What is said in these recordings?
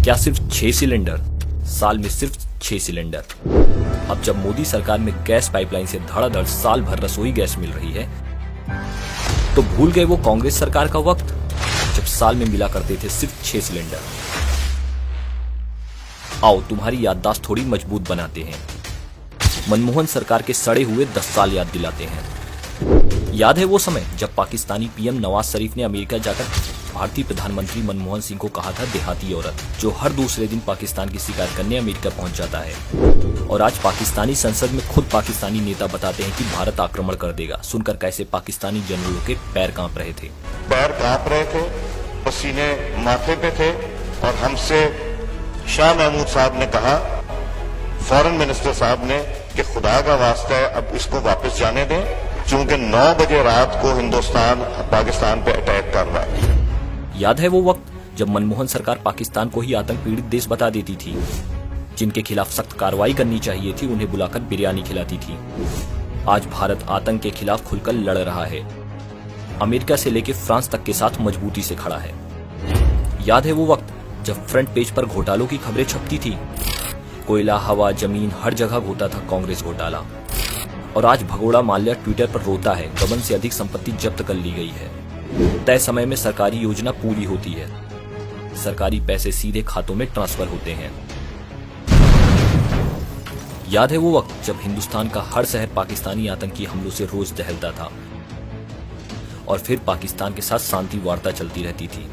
क्या सिर्फ 6 सिलेंडर? साल में सिर्फ 6 सिलेंडर। अब जब मोदी सरकार में गैस पाइपलाइन से धड़ाधड़ साल भर रसोई गैस मिल रही है, तो भूल गए वो कांग्रेस सरकार का वक्त जब साल में मिला करते थे सिर्फ 6 सिलेंडर। आओ तुम्हारी याददाश्त थोड़ी मजबूत बनाते हैं। मनमोहन सरकार के सड़े हुए 10 साल याद दिलाते हैं। याद है वो समय जब पाकिस्तानी पीएम नवाज शरीफ ने अमेरिका जाकर भारतीय प्रधानमंत्री मनमोहन सिंह को कहा था देहाती औरत, जो हर दूसरे दिन पाकिस्तान की शिकायत करने अमेरिका पहुंच जाता है। और आज पाकिस्तानी संसद में खुद पाकिस्तानी नेता बताते हैं कि भारत आक्रमण कर देगा। सुनकर कैसे पाकिस्तानी जनरलों के पैर कांप रहे थे। पैर कांप रहे थे, पसीने माथे पे थे। और हमसे शाह महमूद साहब ने कहा, फॉरेन मिनिस्टर साहब ने, कि खुदा का वास्ता है अब इसको वापस जाने दें, क्योंकि 9 बजे रात को हिंदुस्तान पाकिस्तान पे अटैक कर रहा है। याद है वो वक्त जब मनमोहन सरकार पाकिस्तान को ही आतंक पीड़ित देश बता देती थी। जिनके खिलाफ सख्त कार्रवाई करनी चाहिए थी उन्हें बुलाकर बिरयानी खिलाती थी। आज भारत आतंक के खिलाफ खुलकर लड़ रहा है। अमेरिका से लेकर फ्रांस तक के साथ मजबूती से खड़ा है। याद है वो वक्त जब फ्रंट पेज पर घोटालों की खबरें छपती थी। कोयला, हवा, जमीन, हर जगह होता था कांग्रेस घोटाला। और आज भगोड़ा माल्या ट्विटर पर रोता है, गबन से अधिक संपत्ति जब्त कर ली गई है। तय समय में सरकारी योजना पूरी होती है। सरकारी पैसे सीधे खातों में ट्रांसफर होते हैं। याद है वो वक्त जब हिंदुस्तान का हर शहर पाकिस्तानी आतंकी हमलों से रोज दहलता था और फिर पाकिस्तान के साथ शांति वार्ता चलती रहती थी।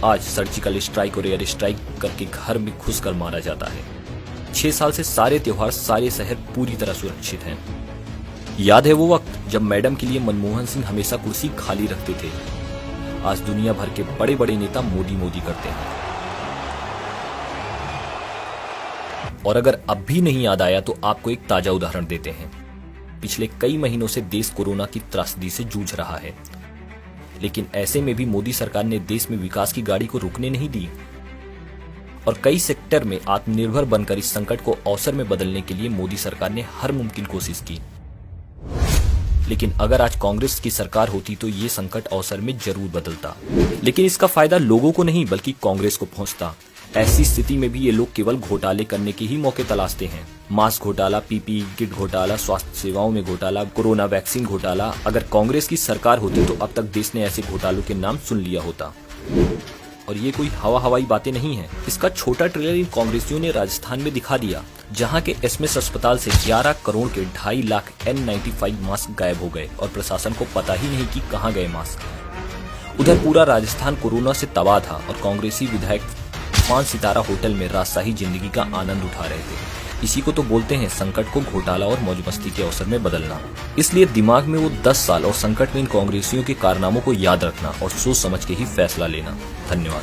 आज सर्जिकल स्ट्राइक और एयर स्ट्राइक करके घर में घुसकर मारा जाता है। 6 साल से सारे त्योहार, सारे शहर पूरी तरह सुरक्षित हैं। याद है वो वक्त जब मैडम के लिए मनमोहन सिंह हमेशा कुर्सी खाली रखते थे। आज दुनिया भर के बड़े बड़े नेता मोदी मोदी करते हैं। और अगर अब भी नहीं याद आया तो आपको एक ताजा उदाहरण देते हैं। पिछले कई महीनों से देश कोरोना की त्रासदी से जूझ रहा है, लेकिन ऐसे में भी मोदी सरकार ने देश में विकास की गाड़ी को रुकने नहीं दी और कई सेक्टर में आत्मनिर्भर बनकर इस संकट को अवसर में बदलने के लिए मोदी सरकार ने हर मुमकिन कोशिश की। लेकिन अगर आज कांग्रेस की सरकार होती तो ये संकट अवसर में जरूर बदलता, लेकिन इसका फायदा लोगों को नहीं बल्कि कांग्रेस को पहुंचता। ऐसी स्थिति में भी ये लोग केवल घोटाले करने के ही मौके तलाशते हैं। मास्क घोटाला, पीपीई किट घोटाला, स्वास्थ्य सेवाओं में घोटाला, कोरोना वैक्सीन घोटाला। अगर कांग्रेस की सरकार होती तो अब तक देश ने ऐसे घोटालों के नाम सुन लिया होता। और ये कोई हवाई बातें नहीं है। इसका छोटा ट्रेलर इन कांग्रेसियों ने राजस्थान में दिखा दिया, जहां के एसएमएस अस्पताल से 11 करोड़ के 2.5 लाख N95 मास्क गायब हो गए और प्रशासन को पता ही नहीं कि कहां गए मास्क। उधर पूरा राजस्थान कोरोना से तबाह था और कांग्रेसी विधायक 5 सितारा होटल में राजशाही जिंदगी का आनंद उठा रहे थे। इसी को तो बोलते हैं संकट को घोटाला और मौज मस्ती के अवसर में बदलना। इसलिए दिमाग में वो 10 साल और संकट में इन कांग्रेसियों के कारनामों को याद रखना और सोच समझ के ही फैसला लेना। धन्यवाद।